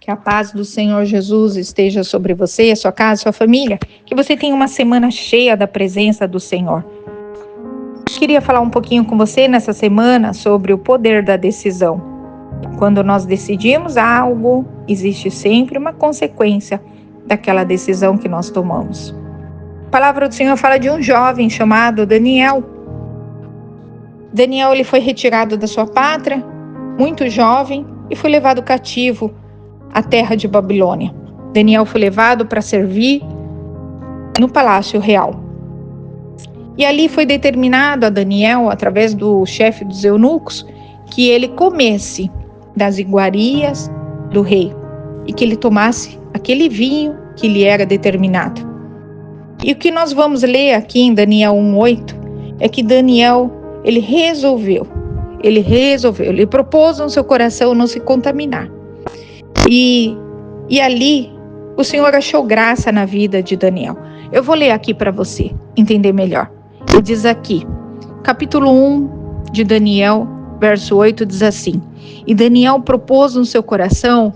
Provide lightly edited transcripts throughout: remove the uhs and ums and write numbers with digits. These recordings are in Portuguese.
Que a paz do Senhor Jesus esteja sobre você, a sua casa, a sua família. Que você tenha uma semana cheia da presença do Senhor. Eu queria falar um pouquinho com você nessa semana sobre o poder da decisão. Quando nós decidimos algo, existe sempre uma consequência daquela decisão que nós tomamos. A palavra do Senhor fala de um jovem chamado Daniel. Daniel ele foi retirado da sua pátria, muito jovem, e foi levado cativo à terra de Babilônia. Daniel foi levado para servir no palácio real. E ali foi determinado a Daniel, através do chefe dos eunucos, que ele comesse das iguarias do rei e que ele tomasse aquele vinho que lhe era determinado. E o que nós vamos ler aqui em Daniel 1:8 é que Daniel, ele propôs no seu coração não se contaminar. E ali o Senhor achou graça na vida de Daniel. Eu vou ler aqui para você entender melhor. Ele diz aqui, capítulo 1 de Daniel, verso 8, diz assim: E Daniel propôs no seu coração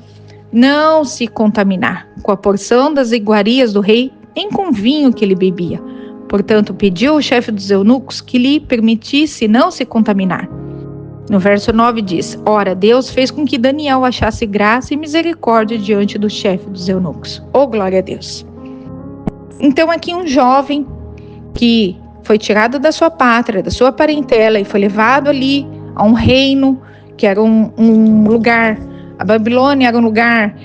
não se contaminar com a porção das iguarias do rei, nem com o vinho que ele bebia. Portanto, pediu ao chefe dos eunucos que lhe permitisse não se contaminar. No verso 9 diz: Ora, Deus fez com que Daniel achasse graça e misericórdia diante do chefe dos eunucos. Oh, glória a Deus! Então aqui um jovem que foi tirado da sua pátria, da sua parentela e foi levado ali a um reino que era um lugar, a Babilônia era um lugar,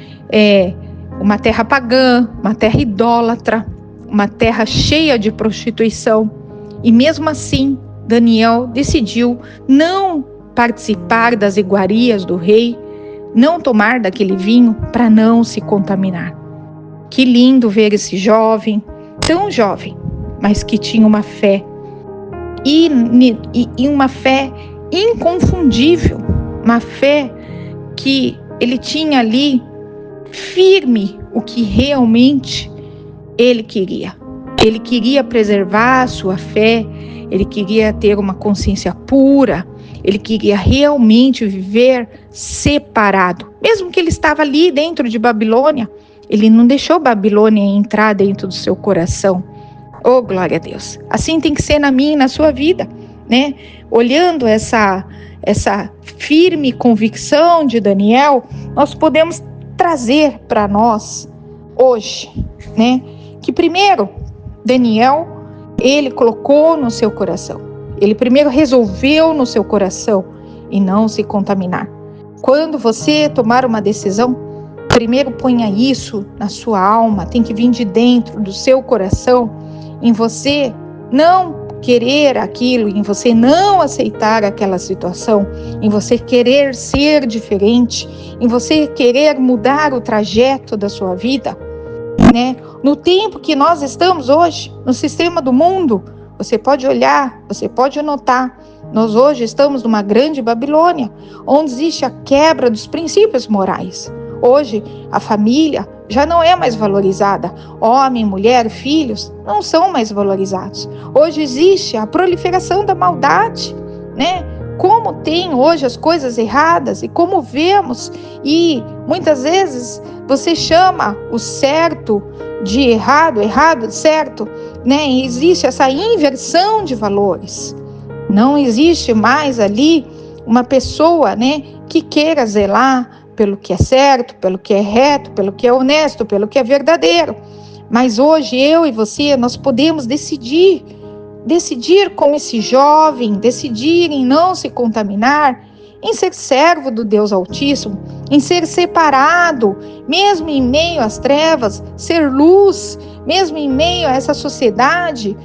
uma terra pagã, uma terra idólatra, uma terra cheia de prostituição. E mesmo assim, Daniel decidiu não participar das iguarias do rei, não tomar daquele vinho para não se contaminar. Que lindo ver esse jovem, tão jovem, mas que tinha uma fé e uma fé inconfundível, uma fé que ele tinha ali firme o que realmente ele queria. Ele queria preservar a sua fé, ele queria ter uma consciência pura, ele queria realmente viver separado. Mesmo que ele estava ali dentro de Babilônia, ele não deixou Babilônia entrar dentro do seu coração. Oh, glória a Deus! Assim tem que ser na minha e na sua vida, né? Olhando essa firme convicção de Daniel, nós podemos trazer para nós hoje, né? Que primeiro, Daniel, ele colocou no seu coração. Ele primeiro resolveu no seu coração e não se contaminar. Quando você tomar uma decisão, primeiro ponha isso na sua alma, tem que vir de dentro do seu coração, em você não querer aquilo, em você não aceitar aquela situação, em você querer ser diferente, em você querer mudar o trajeto da sua vida, né? No tempo que nós estamos hoje, no sistema do mundo, você pode olhar, você pode notar, nós hoje estamos numa grande Babilônia, onde existe a quebra dos princípios morais. Hoje, a família já não é mais valorizada. Homem, mulher, filhos não são mais valorizados. Hoje existe a proliferação da maldade, né? Como tem hoje as coisas erradas e como vemos, e muitas vezes você chama o certo de errado, errado de certo, né? E existe essa inversão de valores. Não existe mais ali uma pessoa, né, que queira zelar pelo que é certo, pelo que é reto, pelo que é honesto, pelo que é verdadeiro. Mas hoje eu e você, nós podemos decidir como esse jovem, decidir em não se contaminar, em ser servo do Deus Altíssimo, em ser separado, mesmo em meio às trevas, ser luz, mesmo em meio a essa sociedade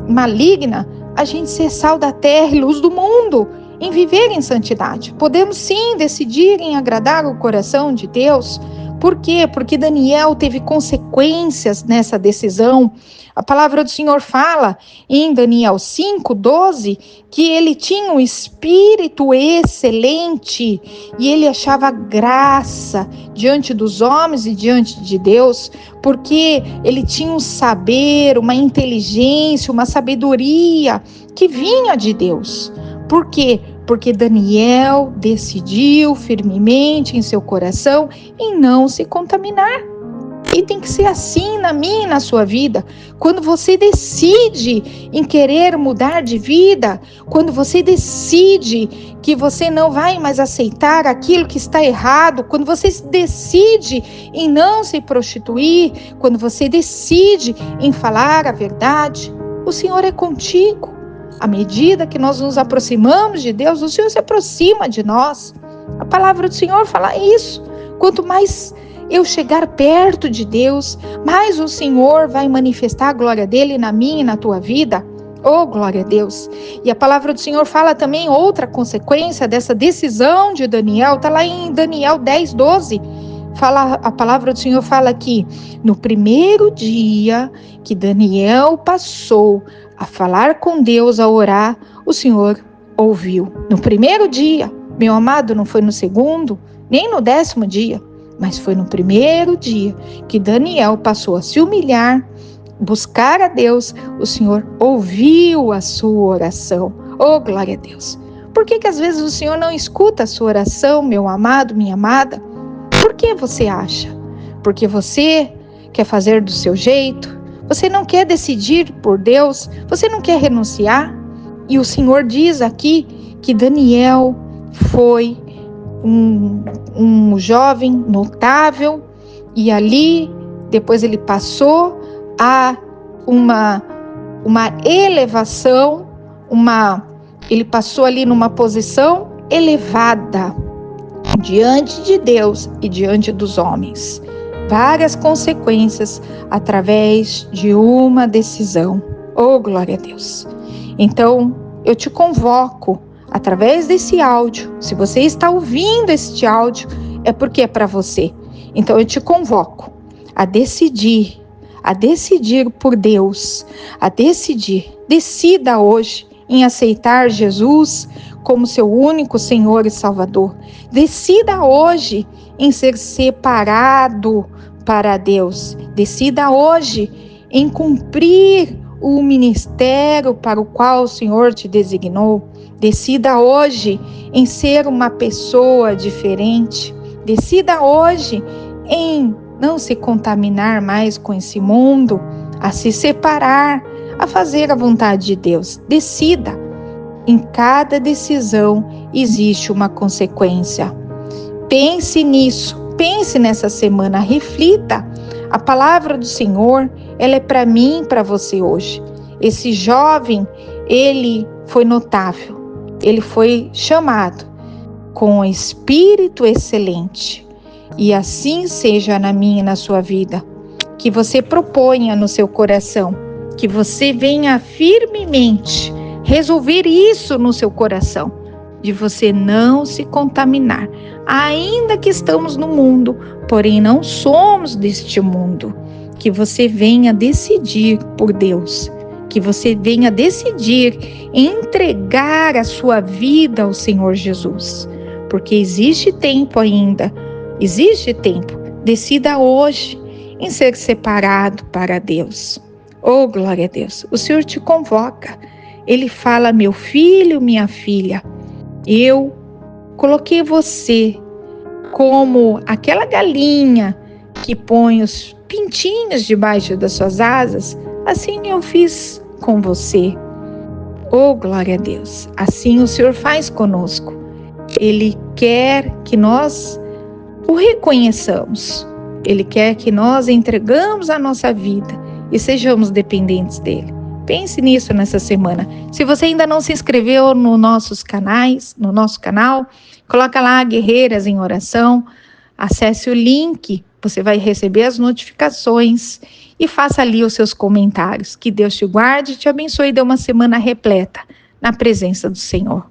maligna, a gente ser sal da terra e luz do mundo, em viver em santidade. Podemos sim decidir em agradar o coração de Deus. Por quê? Porque Daniel teve consequências nessa decisão. A palavra do Senhor fala em Daniel 5:12 que ele tinha um espírito excelente e ele achava graça diante dos homens e diante de Deus, porque ele tinha um saber, uma inteligência, uma sabedoria que vinha de Deus. Por quê? porque Daniel decidiu firmemente em seu coração em não se contaminar. E tem que ser assim na minha e na sua vida. Quando você decide em querer mudar de vida, quando você decide que você não vai mais aceitar aquilo que está errado, quando você decide em não se prostituir, quando você decide em falar a verdade, o Senhor é contigo. À medida que nós nos aproximamos de Deus, o Senhor se aproxima de nós. A palavra do Senhor fala isso. Quanto mais eu chegar perto de Deus, mais o Senhor vai manifestar a glória dele na minha e na tua vida. Oh, glória a Deus. E a palavra do Senhor fala também outra consequência dessa decisão de Daniel, está lá em Daniel 10:12. A palavra do Senhor fala que no primeiro dia que Daniel passou a falar com Deus, a orar, o Senhor ouviu. No primeiro dia, meu amado, não foi no segundo, nem no 10º dia, mas foi no primeiro dia que Daniel passou a se humilhar, buscar a Deus, o Senhor ouviu a sua oração. Oh, glória a Deus. Por que às vezes o Senhor não escuta a sua oração, meu amado, minha amada? Por que você acha? Porque você quer fazer do seu jeito? Você não quer decidir por Deus? Você não quer renunciar? E o Senhor diz aqui que Daniel foi um jovem notável, e ali depois ele passou a uma elevação, ele passou ali numa posição elevada diante de Deus e diante dos homens. Várias consequências através de uma decisão. Oh, glória a Deus. Então, eu te convoco através desse áudio. Se você está ouvindo este áudio, é porque é para você. Então eu te convoco a decidir por Deus, a decidir. Decida hoje em aceitar Jesus como seu único Senhor e Salvador. Decida hoje em ser separado para Deus. Decida hoje em cumprir o ministério para o qual o Senhor te designou. Decida hoje em ser uma pessoa diferente. Decida hoje em não se contaminar mais com esse mundo, a se separar, a fazer a vontade de Deus. Decida. Em cada decisão existe uma consequência. Pense nisso. Pense nessa semana. Reflita. A palavra do Senhor, ela é para mim e para você hoje. Esse jovem, ele foi notável. Ele foi chamado com um espírito excelente. E assim seja na minha e na sua vida. Que você proponha no seu coração, que você venha firmemente resolver isso no seu coração, de você não se contaminar. Ainda que estamos no mundo, porém não somos deste mundo. Que você venha decidir por Deus. Que você venha decidir entregar a sua vida ao Senhor Jesus. Porque existe tempo ainda. Existe tempo. Decida hoje em ser separado para Deus. Oh, glória a Deus. O Senhor te convoca. Ele fala: meu filho, minha filha, eu coloquei você como aquela galinha que põe os pintinhos debaixo das suas asas. Assim eu fiz com você. Oh, glória a Deus. Assim o Senhor faz conosco. Ele quer que nós o reconheçamos. Ele quer que nós entregamos a nossa vida e sejamos dependentes dele. Pense nisso nessa semana. Se você ainda não se inscreveu no nosso canal, coloca lá Guerreiras em Oração, acesse o link, você vai receber as notificações e faça ali os seus comentários. Que Deus te guarde, te abençoe e dê uma semana repleta na presença do Senhor.